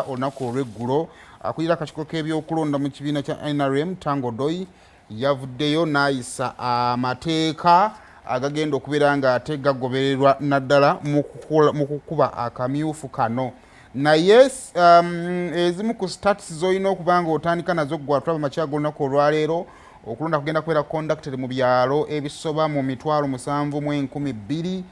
olunaku olw'eggulo akulira akakiiko k'ebyokulonda mu kibiina kya NRM Tango Doi yavuddeyo n'ayisa amateeka agagenda okubeera nga ate gagobererwa naddala mu kukuba akamyufu kano. Naye ezimu ku stats z'olina okuba nga otandika nazo gwe atulaba makya g'olunaku olwaleero okulonda kugenda kubeera conducted mu byalo ebisoba mu 7,12,000.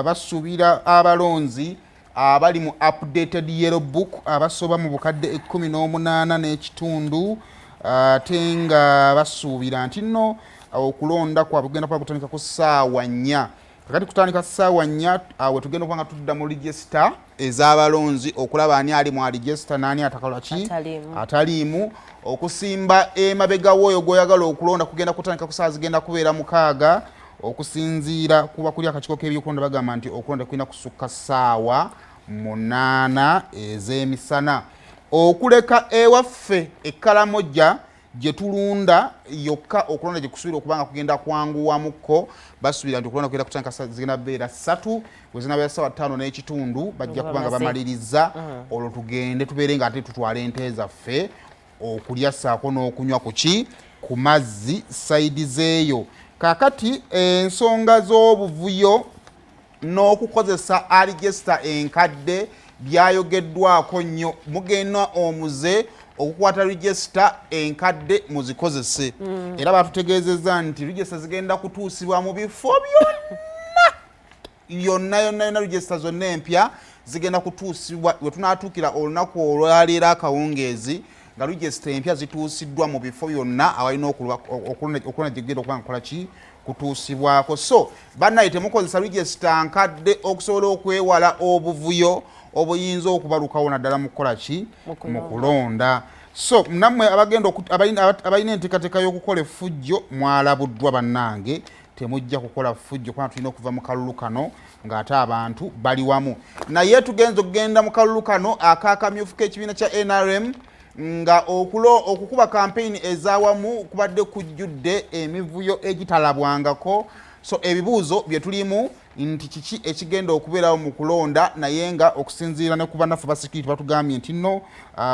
Basuubira abalonzi abali mu updated yellow book abasoba mu bukadde 18 n'ekitundu ate nga basuubira nti nno okulonda kwabwe kugenda kuba kutandika ku ssaawa 4. Kakati kutandika ssaawa 4 awe tugenda okuba nga tudda mu register ez'abalonzi okulaba ani ali mu register n'ani atakola ki ataliimu. Okusimba emabega w'oyo gw'oyagala okulonda kugenda kutandika ku ssaawa zigenda kubeera 6 okusinziira kuba kuli akakiiko k'ebyokulonda bagamba nti okulonda kulina kusukka ssaawa 8 ez'emisana. Okuleka ewaffe ekkalamojja gye tulunda yokka okulonda gye kusuubira okuba nga kugenda kwanguwamukko basuubira nti okulonda kugenda kutandika zigenda beera 3 bwe zinabeera ssaawa 5 n'ekitundu bajja kuba nga bamaliriza olwo tugende tubeere nga ate tutwala ente zaffe okulya ssaako n'okunywa ku mazzi sayidi zeeyo. Kaakati ensonga z'obuvuyo n'okukozesa aligesta enkadde byayogeddwako nnyo. Mugenda omuze okukwata register enkadde muzikozese era batutegeezezza nti register zigenda kutuusibwa mu bifo yonna register zonna empya zigenda kutuusibwa we tunaatuukira olunaku olwaleero akawungeezi nga register empya zituusiddwa mu bifo byonna awalina okulonda gye genda okuba nga kola ki kutuusibwako. So bannaye temukozesa register nkadde okusobola okwewala obuvuyo obuyinza okubalukawo naddala mu kukola ki mu kulonda. So nammwe abalina enteekateeka y'okukola effujjo mwalabuddwa bannange, temujja kukola ffujjo kubanga tulina okuva mu kalulu kano ng'ate abantu bali wamu. Naye tugenza okugenda mu kalulu kano ak'akamyufu k'ekibiina kya NRM nga okukuba kampeyini ez'awamu kubadde kujjudde emivuyo egitalabwangako. So ebibuuzo bye tulimu nti kiki ekigenda okubeerawo mu kulonda, naye nga okusinziira ne ku bannaffe ba security batugambye nti nno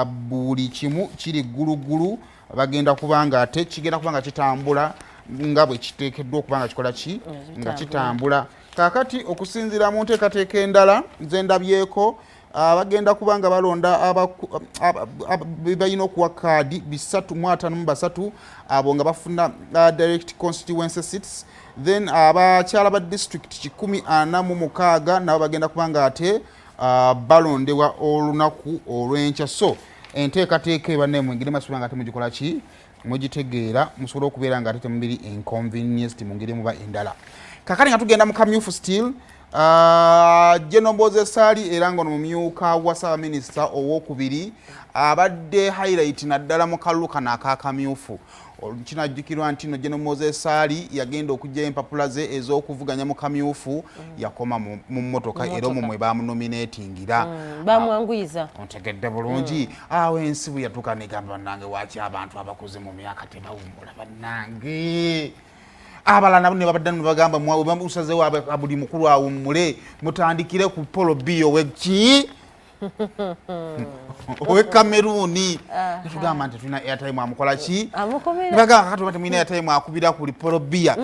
buli kimu kiri ggulugulu bagenda kuba nga ate kigenda kuba nga kitambula nga bwe kiteekeddwa okuba nga kikola ki nga kitambula. Kaakati okusinziira mu nteekateeka endala ze ndabyeko bagenda kuba nga balonda balina okuwa kaadi 353 abo nga bafuna direct constituency seats. Then abakyala ba district 146 nabo bagenda kuba nga ate balondebwa olunaku olw'enkya. So enteekateeka ebanne mwengeri masuubira nga ate mugikola ki mugitegeera musobole okubeera nga ate temubiri inconvenienced mu ngeri muba endala. Kakati nga tugenda mu kamyufu still General Moses Ali era ngono mumyuka wa Ssaabaminisita ow'okubiri abadde highlight naddala mu kalulu kano ak'akamyufu. Kinajjukirwa nti no General Moses Ali yagenda okujja empapula ze ez'okuvuganya mu kamyufu yakoma mu mmotoka era omwe bamunominatingira bamwanguyiza. Ontegedde bulungi awo ensi bwe yatuuka negamba bannange waaki abantu abakuze mu myaka tebawummula bannange. Abalala nabo ne babadde bagamba mwawe bamusazeewo abuli mukulu awummule mutandikire ku Polo Bio weki owe Kameruni tugamba nti tulina airtime amukola ki bagamba kati bati mwina airtime akubira ku Polo Bia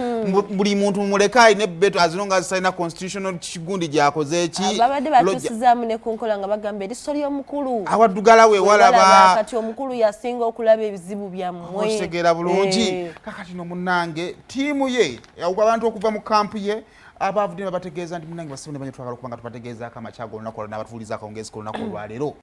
buli muntu muleka ine beto azinonga asaina constitutional kigundi gyakoze eki babadde batusizaamu ne kunkola nga bagamba erisooli omukulu awaddugala we walaba kati omukulu yasinga okulaba ebizibu byammwe otegeera bulungi. Kakati no munnange tiimu ye abantu okuva mu kampu ye abavudde babategeeza nti munnange basibe ne banye twagala okuba nga tubategeezaako amakya g'olunaku olwo n'abatuulizaako ngezi ku lunaku olwaleero.